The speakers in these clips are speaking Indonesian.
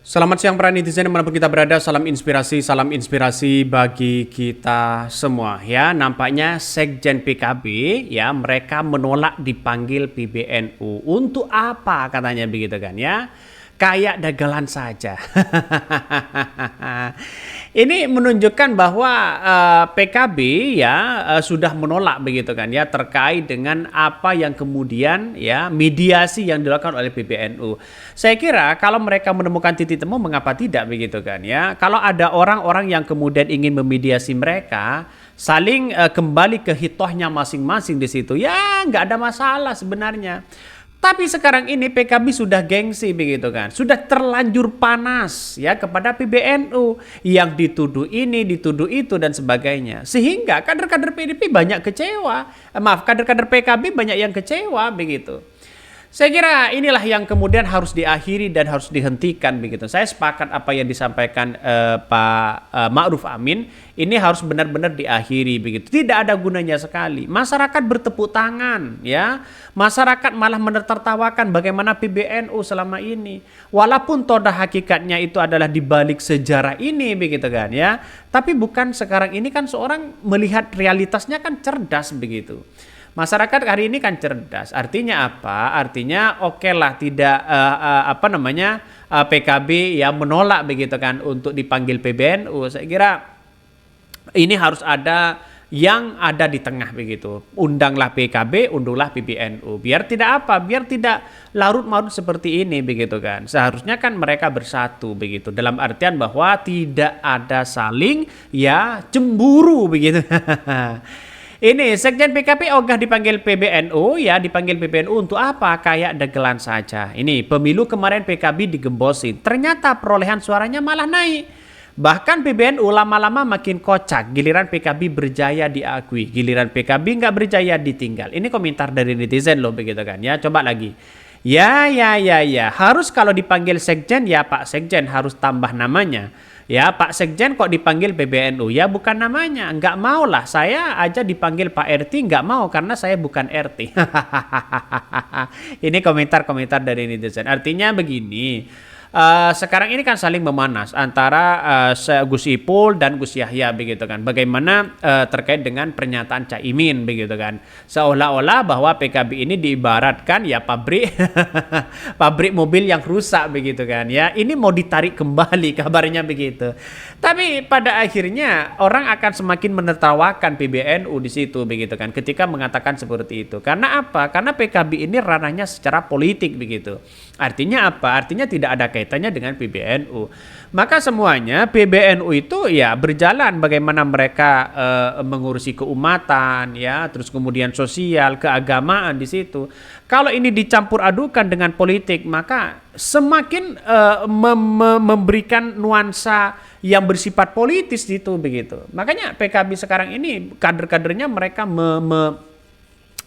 Selamat siang para netizen dimanapun kita berada, salam inspirasi bagi kita semua ya. Nampaknya Sekjen PKB ya, mereka menolak dipanggil PBNU. Untuk apa katanya begitu kan ya? Kayak dagelan saja. Ini menunjukkan bahwa PKB ya sudah menolak begitu kan ya, terkait dengan apa yang kemudian ya mediasi yang dilakukan oleh PBNU. Saya kira kalau mereka menemukan titik temu, mengapa tidak begitu kan ya? Kalau ada orang-orang yang kemudian ingin memediasi mereka, saling kembali ke hitohnya masing-masing di situ, ya nggak ada masalah sebenarnya. Tapi sekarang ini PKB sudah gengsi begitu kan, sudah terlanjur panas ya kepada PBNU yang dituduh ini, dituduh itu dan sebagainya. Sehingga kader-kader PDP banyak kecewa, kader-kader PKB banyak yang kecewa begitu. Saya kira inilah yang kemudian harus diakhiri dan harus dihentikan begitu. Saya sepakat apa yang disampaikan Pak Ma'ruf Amin. Ini harus benar-benar diakhiri begitu. Tidak ada gunanya sekali. Masyarakat bertepuk tangan ya. Masyarakat malah menertawakan bagaimana PBNU selama ini. Walaupun toda hakikatnya itu adalah dibalik sejarah ini begitu kan ya. Tapi bukan sekarang ini kan seorang melihat realitasnya kan cerdas begitu. Masyarakat hari ini kan cerdas. Artinya apa? Artinya oke lah tidak PKB ya menolak begitu kan untuk dipanggil PBNU. Saya kira ini harus ada yang ada di tengah begitu. Undanglah PKB, undanglah PBNU. Biar tidak apa? Biar tidak larut-marut seperti ini begitu kan. Seharusnya kan mereka bersatu begitu. Dalam artian bahwa tidak ada saling ya cemburu begitu. Ini Sekjen PKB ogah dipanggil PBNU ya, dipanggil PBNU untuk apa? Kayak dagelan saja. Ini pemilu kemarin PKB digembosin, ternyata perolehan suaranya malah naik. Bahkan PBNU lama-lama makin kocak, giliran PKB berjaya diakui, giliran PKB nggak berjaya ditinggal. Ini komentar dari netizen loh begitu kan ya. Coba lagi. Ya. Harus kalau dipanggil Sekjen ya Pak Sekjen harus tambah namanya. Ya Pak Sekjen kok dipanggil PBNU? Ya bukan namanya, nggak mau lah. Saya aja dipanggil Pak RT nggak mau karena saya bukan RT. Ini komentar-komentar dari netizen. Artinya begini, sekarang ini kan saling memanas antara Gus Ipul dan Gus Yahya begitu kan. Bagaimana terkait dengan pernyataan Caimin begitu kan. Seolah-olah bahwa PKB ini diibaratkan ya pabrik pabrik mobil yang rusak begitu kan ya. Ini mau ditarik kembali kabarnya begitu. Tapi pada akhirnya orang akan semakin menertawakan PBNU di situ begitu kan ketika mengatakan seperti itu. Karena apa? Karena PKB ini ranahnya secara politik begitu. Artinya apa? Artinya tidak ada kaitannya dengan PBNU. Maka semuanya PBNU itu ya berjalan bagaimana mereka mengurusi keumatan ya, terus kemudian sosial, keagamaan di situ. Kalau ini dicampur adukan dengan politik, maka semakin memberikan nuansa yang bersifat politis itu begitu. Makanya PKB sekarang ini kader-kadernya mereka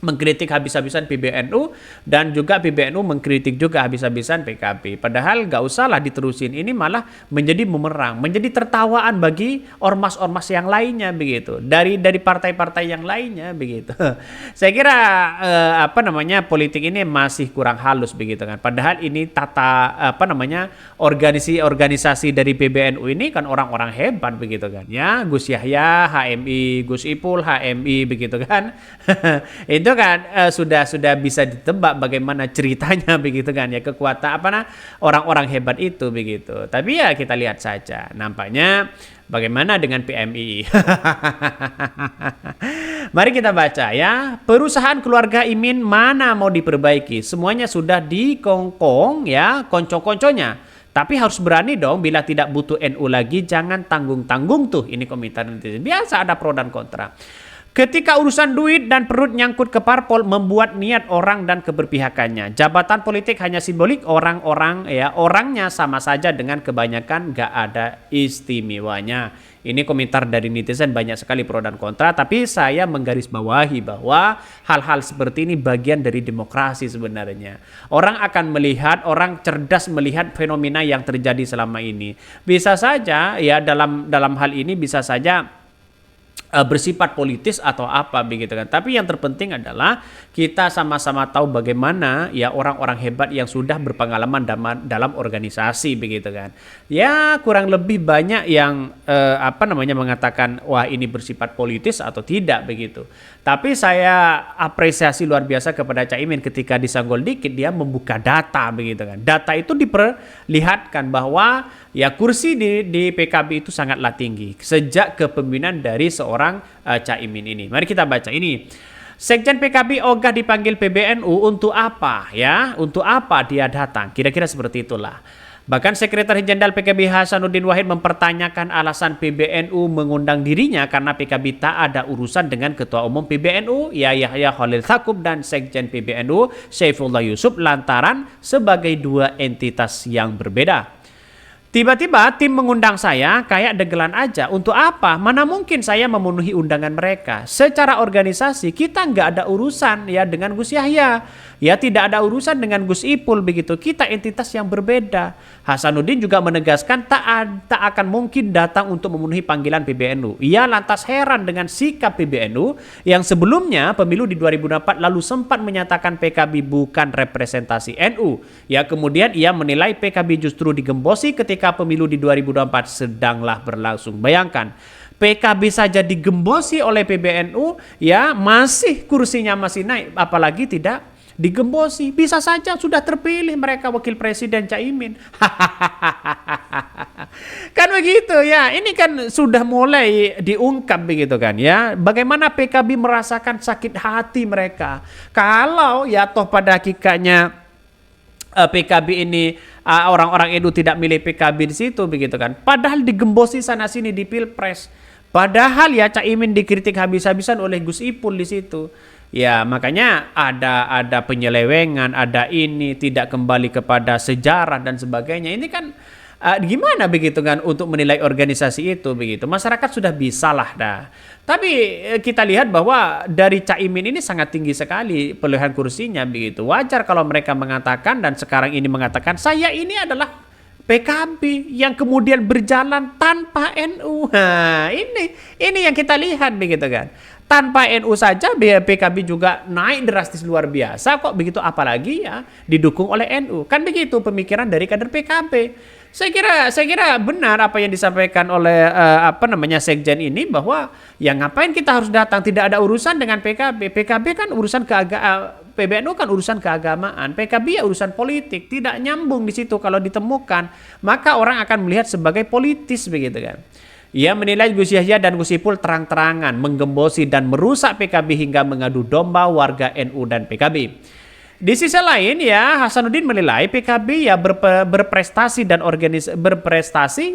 mengkritik habis-habisan PBNU dan juga PBNU mengkritik juga habis-habisan PKB. Padahal gak usahlah diterusin, ini malah menjadi bumerang, menjadi tertawaan bagi ormas-ormas yang lainnya begitu. Dari partai-partai yang lainnya begitu. Saya kira politik ini masih kurang halus begitu kan. Padahal ini organisasi dari PBNU ini kan orang-orang hebat begitu kan. Ya, Gus Yahya HMI, Gus Ipul HMI begitu kan. Itu kan sudah bisa ditebak bagaimana ceritanya begitu kan ya, kekuatan orang-orang hebat itu begitu. Tapi ya kita lihat saja nampaknya bagaimana dengan PMI. Mari kita baca ya. Perusahaan keluarga Imin mana mau diperbaiki? Semuanya sudah dikongkong ya, konco-konconya. Tapi harus berani dong, bila tidak butuh NU lagi jangan tanggung-tanggung tuh. Ini komentar netizen. Biasa ada pro dan kontra. Ketika urusan duit dan perut nyangkut ke parpol membuat niat orang dan keberpihakannya. Jabatan politik hanya simbolik, orangnya sama saja dengan kebanyakan gak ada istimewanya. Ini komentar dari netizen banyak sekali pro dan kontra, tapi saya menggarisbawahi bahwa hal-hal seperti ini bagian dari demokrasi sebenarnya. Orang akan melihat, orang cerdas melihat fenomena yang terjadi selama ini. Bisa saja ya dalam hal ini bisa saja bersifat politis atau apa begitu kan. Tapi yang terpenting adalah kita sama-sama tahu bagaimana ya orang-orang hebat yang sudah berpengalaman dalam organisasi begitu kan. Ya kurang lebih banyak yang mengatakan wah ini bersifat politis atau tidak begitu. Tapi saya apresiasi luar biasa kepada Caimin ketika disanggol dikit dia membuka data begitu kan. Data itu diperlihatkan bahwa ya kursi di PKB itu sangatlah tinggi sejak kepemimpinan dari seorang Caimin ini. Mari kita baca ini. Sekjen PKB ogah dipanggil PBNU untuk apa ya? Untuk apa dia datang? Kira-kira seperti itulah. Bahkan Sekretaris Jenderal PKB Hasanuddin Wahid mempertanyakan alasan PBNU mengundang dirinya karena PKB tak ada urusan dengan Ketua Umum PBNU Yahya Khalil Stakuf dan Sekjen PBNU Syaifullah Yusuf lantaran sebagai dua entitas yang berbeda. Tiba-tiba tim mengundang saya kayak degelan aja. Untuk apa? Mana mungkin saya memenuhi undangan mereka. Secara organisasi kita nggak ada urusan ya dengan Gus Yahya. Ya tidak ada urusan dengan Gus Ipul begitu. Kita entitas yang berbeda. Hasanuddin juga menegaskan tak akan mungkin datang untuk memenuhi panggilan PBNU. Ia lantas heran dengan sikap PBNU yang sebelumnya pemilu di 2004 lalu sempat menyatakan PKB bukan representasi NU. Ya kemudian ia menilai PKB justru digembosi ketika pemilu di 2024 sedanglah berlangsung. Bayangkan, PKB saja digembosi oleh PBNU, ya masih kursinya masih naik, apalagi tidak digembosi. Bisa saja sudah terpilih mereka wakil presiden Caimin. Kan begitu ya. Ini kan sudah mulai diungkap begitu kan ya. Bagaimana PKB merasakan sakit hati mereka. Kalau ya toh pada hakikatnya PKB ini orang-orang NU tidak milih PKB di situ begitu kan. Padahal digembosi sana sini di Pilpres. Padahal ya Caimin dikritik habis-habisan oleh Gus Ipul di situ. Ya makanya ada penyelewengan, ada ini tidak kembali kepada sejarah dan sebagainya. Ini kan gimana begitu kan untuk menilai organisasi itu begitu. Masyarakat sudah bisa lah dah. Tapi kita lihat bahwa dari Caimin ini sangat tinggi sekali perolehan kursinya begitu. Wajar kalau mereka mengatakan dan sekarang ini mengatakan saya ini adalah PKB yang kemudian berjalan tanpa NU. Nah, ini yang kita lihat begitu kan. Tanpa NU saja PKB juga naik drastis luar biasa kok begitu apalagi ya didukung oleh NU. Kan begitu pemikiran dari kader PKB. Saya kira benar apa yang disampaikan oleh Sekjen ini bahwa ya ngapain kita harus datang, tidak ada urusan dengan PKB. PKB kan urusan PBNU kan urusan keagamaan, PKB ya urusan politik, tidak nyambung di situ kalau ditemukan, maka orang akan melihat sebagai politis begitu kan. Ia menilai Gus Yahya dan Gus Ipul terang-terangan menggembosi dan merusak PKB hingga mengadu domba warga NU dan PKB. Di sisi lain ya Hasanuddin menilai PKB ya berprestasi dan organisasi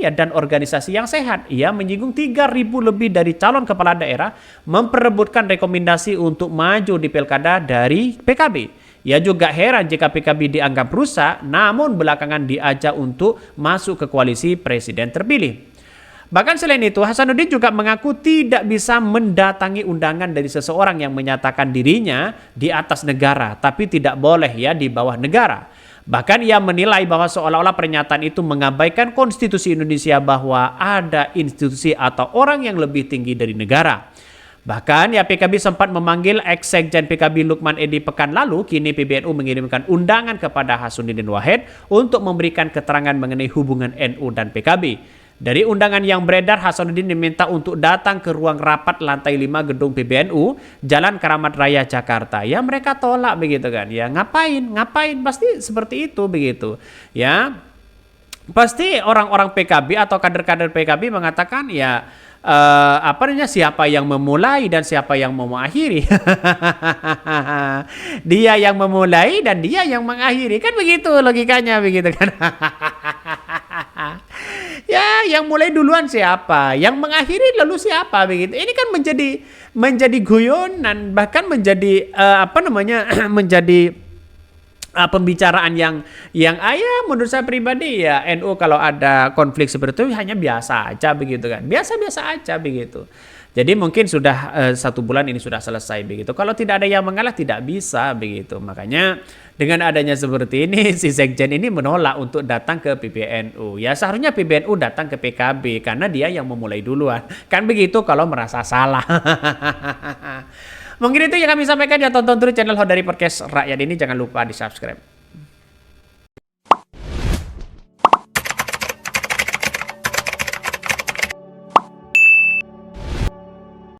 yang sehat. Ia menyinggung 3.000 lebih dari calon kepala daerah memperebutkan rekomendasi untuk maju di pilkada dari PKB. Ia juga heran jika PKB dianggap rusak namun belakangan diajak untuk masuk ke koalisi presiden terpilih. Bahkan selain itu, Hasanuddin juga mengaku tidak bisa mendatangi undangan dari seseorang yang menyatakan dirinya di atas negara, tapi tidak boleh ya di bawah negara. Bahkan ia menilai bahwa seolah-olah pernyataan itu mengabaikan konstitusi Indonesia bahwa ada institusi atau orang yang lebih tinggi dari negara. Bahkan ya PKB sempat memanggil ex-sekjen PKB Lukman Edi pekan lalu, kini PBNU mengirimkan undangan kepada Hasanuddin Wahid untuk memberikan keterangan mengenai hubungan NU dan PKB. Dari undangan yang beredar, Hasanuddin diminta untuk datang ke ruang rapat lantai 5 gedung PBNU, Jalan Keramat Raya Jakarta. Ya mereka tolak begitu kan. Ya ngapain pasti seperti itu begitu. Ya pasti orang-orang PKB atau kader-kader PKB mengatakan ya siapa yang memulai dan siapa yang mau mengakhiri. Dia yang memulai dan dia yang mengakhiri. Kan begitu logikanya begitu kan. Ya, yang mulai duluan siapa, yang mengakhiri lalu siapa begitu. Ini kan menjadi guyonan, bahkan menjadi menjadi pembicaraan yang menurut saya pribadi ya NU kalau ada konflik seperti itu hanya biasa aja begitu kan. Biasa-biasa aja begitu. Jadi mungkin sudah 1 bulan ini sudah selesai begitu. Kalau tidak ada yang mengalah tidak bisa begitu. Makanya dengan adanya seperti ini si Sekjen ini menolak untuk datang ke PBNU. Ya seharusnya PBNU datang ke PKB karena dia yang memulai duluan. Kan begitu kalau merasa salah. Mungkin itu yang kami sampaikan, ya tonton terus channel Hodari Podcast Rakyat ini, jangan lupa di subscribe.